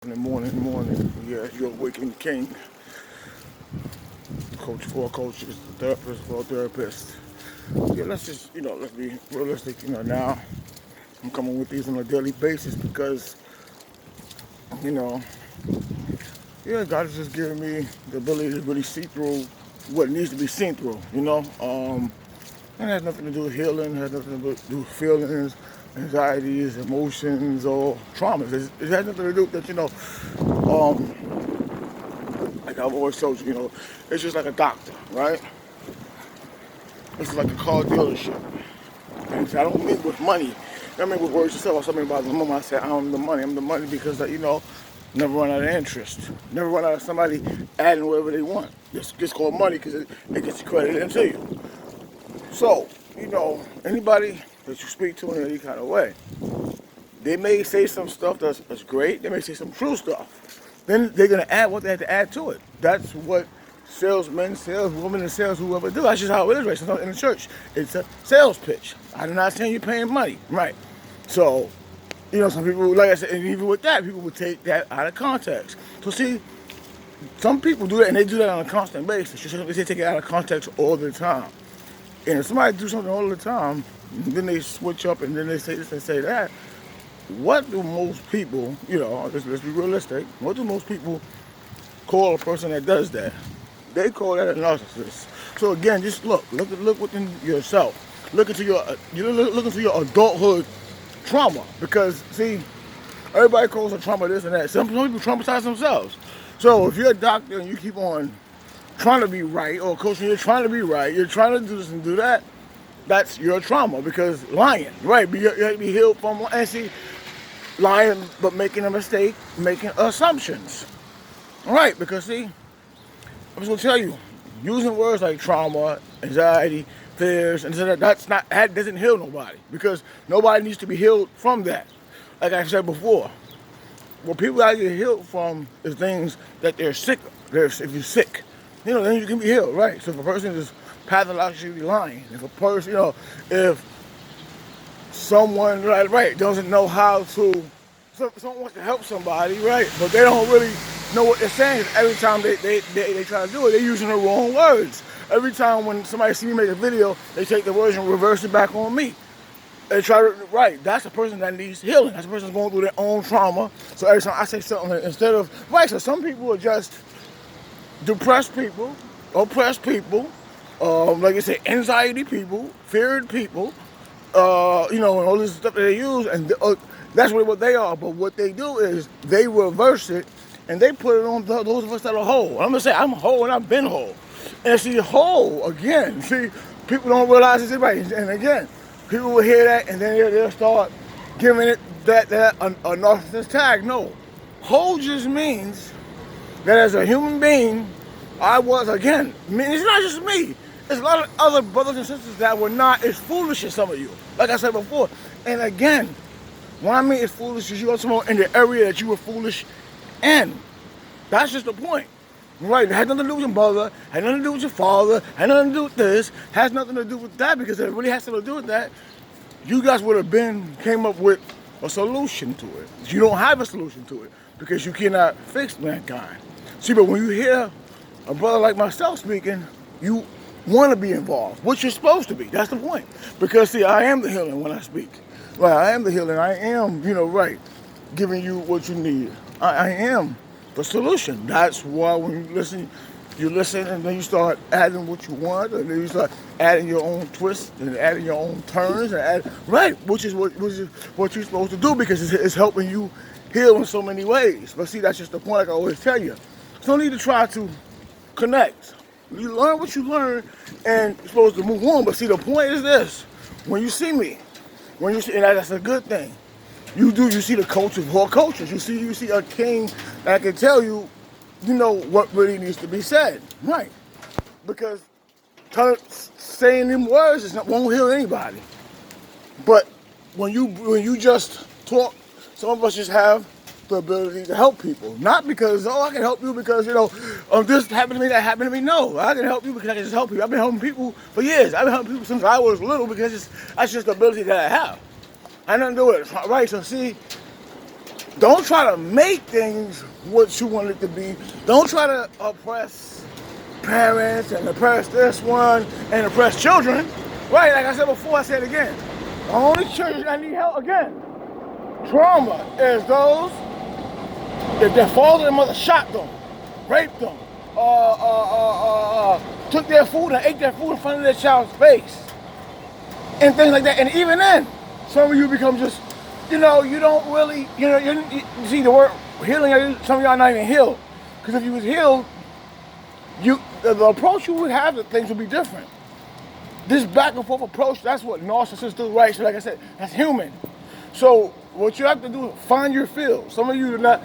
Morning. Yeah, your awakening king, coach for coaches, therapist for therapists. Yeah, let's just, let's be realistic. Now I'm coming with these on a daily basis because, you know, yeah, God has just given me the ability to really see through what needs to be seen through. And it has nothing to do with healing, it has nothing to do with feelings, anxieties, emotions, or traumas. It has nothing to do with that, um, like I've always told you, it's just like a doctor, right? It's like a car dealership. And I don't mean with money. I mean with words yourself. I was talking about the moment I said I'm the money. I'm the money because, never run out of interest. Never run out of somebody adding whatever they want. It's gets called money because it gets credited into you. So, anybody that you speak to in any kind of way, they may say some stuff that's great. They may say some true stuff. Then they're going to add what they have to add to it. That's what salesmen, saleswomen, and sales whoever do. That's just how it is right sometimes in the church. It's a sales pitch. I'm not saying you're paying money, right? So, some people, like I said, and even with that, people would take that out of context. So see, some people do that, and they do that on a constant basis. They take it out of context all the time. And if somebody do something all the time, then they switch up and then they say this and say that, what do most people, let's be realistic, what do most people call a person that does that? They call that a narcissist. So again, just look within yourself. Look into your adulthood trauma. Because see, everybody calls a trauma this and that. Some people traumatize themselves. So if you're a doctor and you keep on trying to be right, or coach, you're trying to be right, you're trying to do this and do that, that's your trauma because lying, right? You have to be healed from, and see, lying, but making a mistake, making assumptions. Right, because see, I'm just gonna tell you, using words like trauma, anxiety, fears, and that doesn't heal nobody because nobody needs to be healed from that. Like I said before, what people gotta get healed from is things that they're sick of. If you're sick, then you can be healed, right? So if a person is pathologically lying, if a person, if someone, right, doesn't know how to, someone wants to help somebody, right, but they don't really know what they're saying. Every time they try to do it, they're using the wrong words. Every time when somebody see me make a video, they take the words and reverse it back on me. They try to, right, that's a person that needs healing. That's a person going through their own trauma. So every time I say something, instead of, right, so some people are just depressed people, oppressed people, like I say, anxiety people, feared people, and all this stuff that they use, and that's really what they are. But what they do is they reverse it, and they put it on those of us that are whole. I'm gonna say I'm whole, and I've been whole. And see, whole again. See, people don't realize it's right. And again, people will hear that, and then they'll start giving it that a narcissist tag. No, whole just means that as a human being, I was, again, it's not just me. There's a lot of other brothers and sisters that were not as foolish as some of you. Like I said before. And again, when I mean it's foolish, is you got someone in the area that you were foolish in. That's just the point. Right? It had nothing to do with your mother, had nothing to do with your father, had nothing to do with this, has nothing to do with that, because if it really has something to do with that, you guys would have came up with a solution to it. You don't have a solution to it because you cannot fix mankind. See, but when you hear a brother like myself speaking, you want to be involved, which you're supposed to be. That's the point. Because see, I am the healing when I speak. Right, I am the healing. I am, right, giving you what you need. I am the solution. That's why when you listen and then you start adding what you want, and then you start adding your own twists and adding your own turns, and right, which is what you're supposed to do because it's helping you heal in so many ways. But see, that's just the point, like I always tell you. So no need to try to connect. You learn what you learn, and you're supposed to move on. But see, the point is this: when you see me, and that's a good thing. You see the coach of all coaches. You see a king that can tell you, what really needs to be said, right? Because saying them words won't heal anybody. But when you just talk, some of us just have the ability to help people. Not because, I can help you because, this happened to me, that happened to me. No, I can help you because I can just help you. I've been helping people for years. I've been helping people since I was little because that's just the ability that I have. I nothing to do with it, right? So see, Don't try to make things what you want it to be. Don't try to oppress parents and oppress this one and oppress children. Right, like I said before, I said it again. The only children that need help, again, trauma is those if their father and mother shot them, raped them, took their food and ate their food in front of their child's face, and things like that. And even then, some of you become just, you don't really, you see the word healing, some of y'all not even healed. Because if you was healed, the approach you would have to things would be different. This back and forth approach, that's what narcissists do, right? So like I said, that's human. So what you have to do is find your field. Some of you are not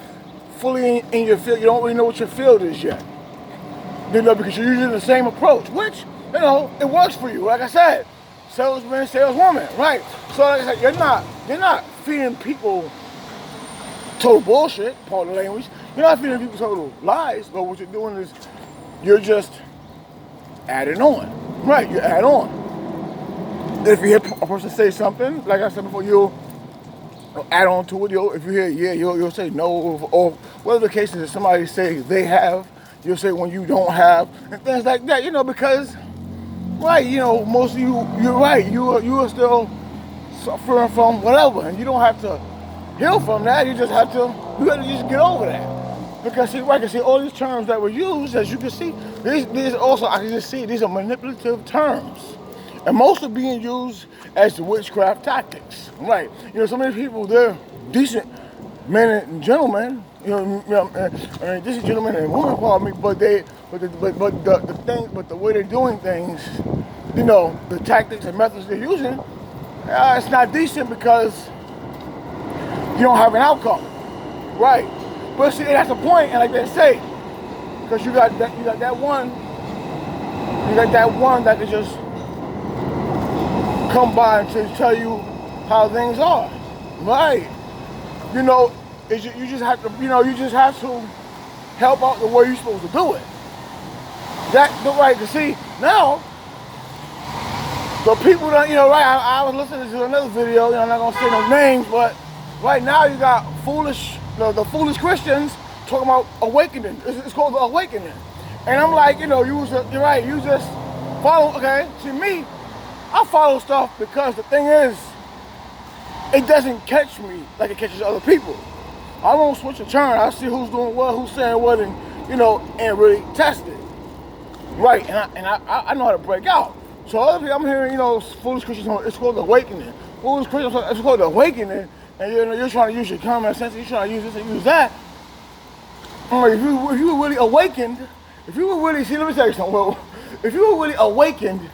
fully in your field. You don't really know what your field is yet. Because you're using the same approach, which, it works for you. Like I said, salesman, saleswoman, right? So like I said, you're not feeding people total bullshit, pardon the language. You're not feeding people total lies, but what you're doing is you're just adding on. Right, you add on. If you hear a person say something, like I said before, you'll add on to it. If you hear yeah, you'll say no, or whatever the case is. If somebody say they have, you'll say when you don't have, and things like that. Because right, most of you, you're right. You are still suffering from whatever, and you don't have to heal from that. You have to just get over that. Because see, I can see all these terms that were used, as you can see, these also, I can just see, these are manipulative terms. And most are being used as witchcraft tactics, right? So many people, they're decent men and gentlemen, decent gentlemen and women, pardon me, but the way they're doing things, the tactics and methods they're using, it's not decent because you don't have an outcome, right? But see, that's the point, and like they say, because you got that one that can just come by and to tell you how things are, right? You just have to, help out the way you're supposed to do it. To see now, the people that right. I was listening to another video. I'm not gonna say no names, but right now you got the foolish Christians talking about awakening. It's called the awakening. And I'm like, you're right, you just follow, okay? See me, I follow stuff because the thing is, it doesn't catch me like it catches other people. I won't switch a turn. I see who's doing what, who's saying what, and and really test it. Right, and I know how to break out. So other people, I'm hearing, foolish Christians, it's called the awakening. Foolish Christians, it's called the awakening. And you're trying to use your common sense, you're trying to use this and use that. If you were really awakened, let me tell you something. Well, if you were really awakened,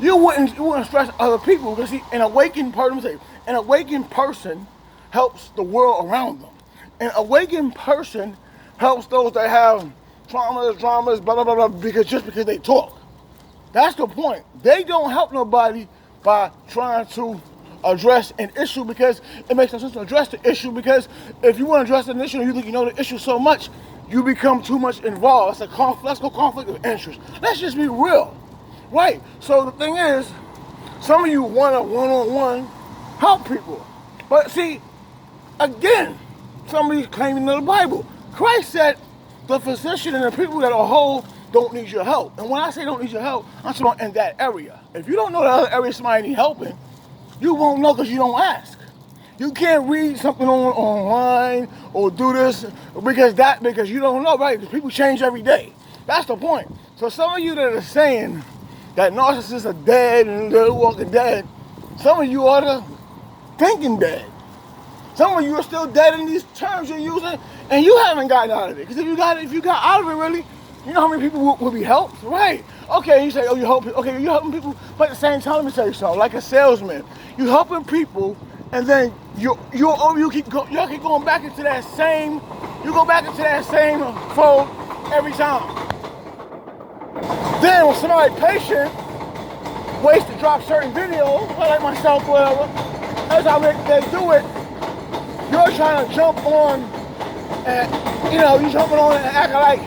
you wouldn't stress other people. Because see, an awakened person helps the world around them. An awakened person helps those that have traumas, dramas, blah, blah, blah, blah, because they talk. That's the point. They don't help nobody by trying to address an issue, because it makes no sense to address the issue, because if you want to address an issue and you think you know the issue so much, you become too much involved. That's a conflict of interest. Let's just be real, right? So the thing is, some of you want to one-on-one help people, but see, again, somebody's claiming the Bible. Christ said the physician and the people that are whole don't need your help. And when I say don't need your help, I'm talking about in that area. If you don't know the other area somebody needs helping, you won't know because you don't ask. You can't read something online or do this because you don't know, right? Because people change every day. That's the point. So some of you that are saying that narcissists are dead and they're walking dead, some of you are the thinking dead. Some of you are still dead in these terms you're using, and you haven't gotten out of it. Because if you got out of it really, you know how many people will be helped, right? Okay, you say, oh, you're helping people, but at the same time, let me tell you something. Like a salesman, you're helping people, and then you keep going back into that same. You go back into that same fold every time. Then when somebody patient waits to drop certain videos, like myself, whatever, that's how they do it. You're trying to jump on, and you're jumping on and acting like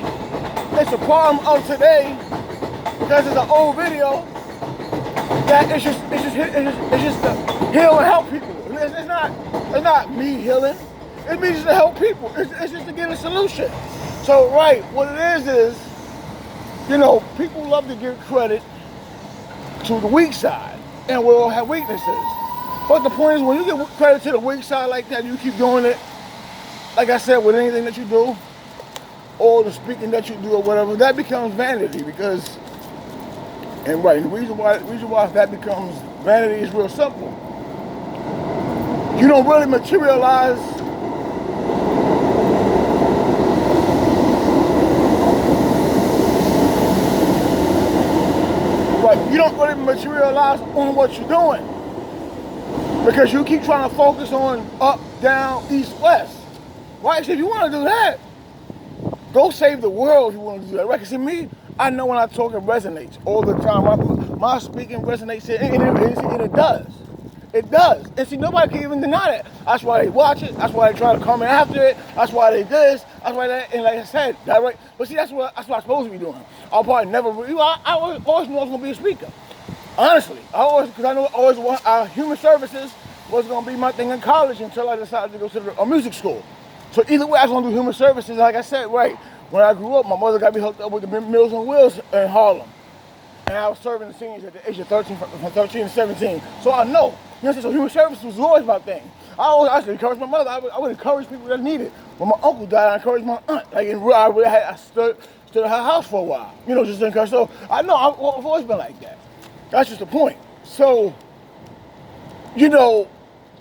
it's a problem of today because it's an old video. That it's just to heal and help people. It's not me healing. It means just to help people. It's just to get a solution. So, right, what it is, you know, people love to give credit to the weak side, and we all have weaknesses. But the point is, when you give credit to the weak side like that, you keep doing it, like I said, with anything that you do, or the speaking that you do or whatever, that becomes vanity because, and right, the reason why that becomes vanity is real simple. You don't really materialize you don't really materialize on what you're doing because you keep trying to focus on up, down, east, west. Right? So if you want to do that, go save the world if you want to do that. Right? Because see, me, I know when I talk, it resonates all the time. My speaking resonates, and it does. It does. And see, nobody can even deny that. That's why they watch it. That's why they try to comment after it. That's why they this. That's why that. And like I said, direct. But see, that's what I'm supposed to be doing. I'll probably never. I always knew I was gonna be a speaker. Honestly, because I always want human services was gonna be my thing in college until I decided to go to a music school. So either way, I was gonna do human services. Like I said, right when I grew up, my mother got me hooked up with the Meals on Wheels in Harlem, and I was serving the seniors at the age of 13, from 13 to 17. So I know. You know what I'm saying? So human services was always my thing. I used to encourage my mother. I would encourage people that need it. When my uncle died, I encouraged my aunt. Like I stood at her house for a while. You know, just to encourage. So I know I've always been like that. That's just the point. So, you know,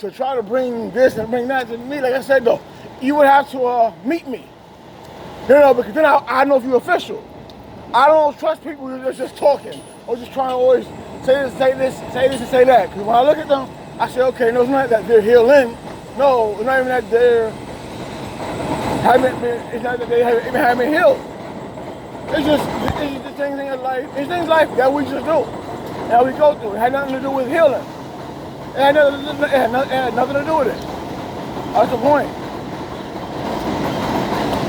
to try to bring this and bring that to me, like I said though, you would have to meet me. You know, because then I know if you're official. I don't trust people who are just talking or just trying to always say this, and say that. Because when I look at them, I say, okay, no, it's not that they're healing. No, it's not even that it's not that they haven't been healed. It's just things in life. It's things like that we just do. That we go through. It had nothing to do with healing. It had nothing to do with it. That's the point.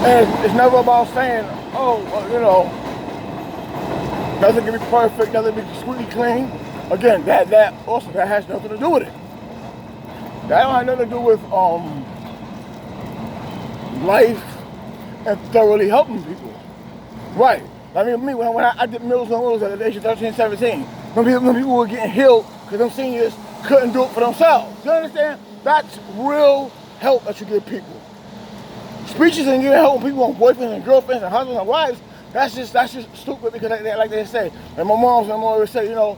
And it's never about saying, oh, well, you know, nothing can be perfect, nothing can be squeaky clean. Again, that has nothing to do with it. That don't have nothing to do with life and thoroughly helping people. Right. I mean, me, when I did Meals on Wheels at the age of 13, 17, when people were getting healed because them seniors couldn't do it for themselves. You understand? That's real help that you give people. Speeches and giving help people on boyfriends and girlfriends and husbands and wives, that's just stupid because like they say, and my mom always say, you know,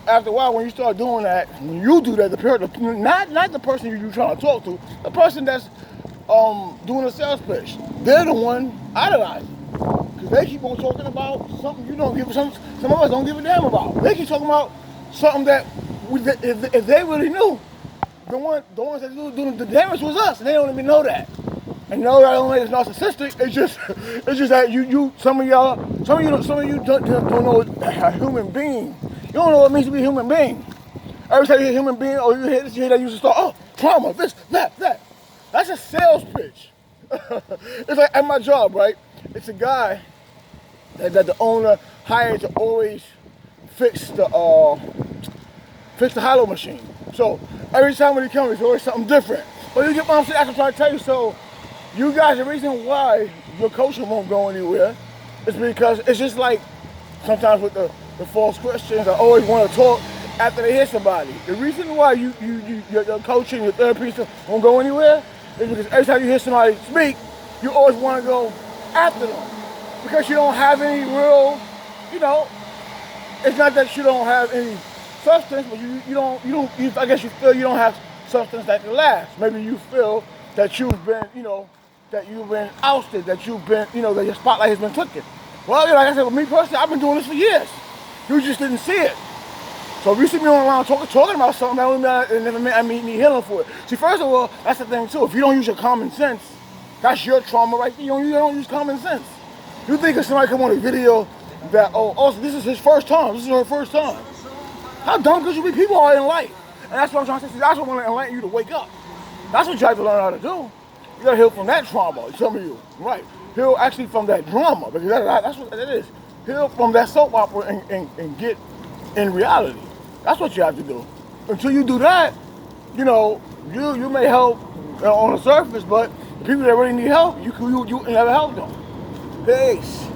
after a while when you start doing that, when you do that, not the person you're trying to talk to, the person that's doing a sales pitch, they're the one idolizing. Because they keep on talking about something you don't give some of us don't give a damn about. They keep talking about something that if they really knew, the ones that do the damage was us, and they don't even know that. And you know that only is narcissistic. It's just that some of you don't know a human being. You don't know what it means to be a human being. Every time you hear human being, or you hear that, you just start, oh, trauma, this, that. That's a sales pitch. It's like at my job, right? It's a guy that the owner hired to always fix the hollow machine. So every time when he comes, it's always something different. But you get what I'm saying? I'm trying to tell you. So you guys, the reason why your coaching won't go anywhere is because it's just like sometimes with the false Christians that always want to talk after they hear somebody. The reason why your coaching, your therapy won't go anywhere is because every time you hear somebody speak, you always want to go after them because you don't have any real, you know. It's not that you don't have any substance, but I guess you feel you don't have substance that can last. Maybe you feel that you've been, that you've been ousted, that you've been, that your spotlight has been taken. Well, like I said, with me personally, I've been doing this for years. You just didn't see it. So if you see me online talking about something, that only mean it never meant I need healing for it. See, first of all, that's the thing too. If you don't use your common sense, that's your trauma right there. You don't use common sense. You think if somebody come on a video that, also this is his first time, this is her first time. How dumb could you be? People are in life. And that's what I'm trying to say. That's what I want to enlighten you to wake up. That's what you have to learn how to do. You gotta heal from that trauma, some of you. Right. Heal actually from that drama, because that's what it is. Heal from that soap opera and get in reality. That's what you have to do. Until you do that, you may help on the surface, but people that really need help, you never help them. Peace.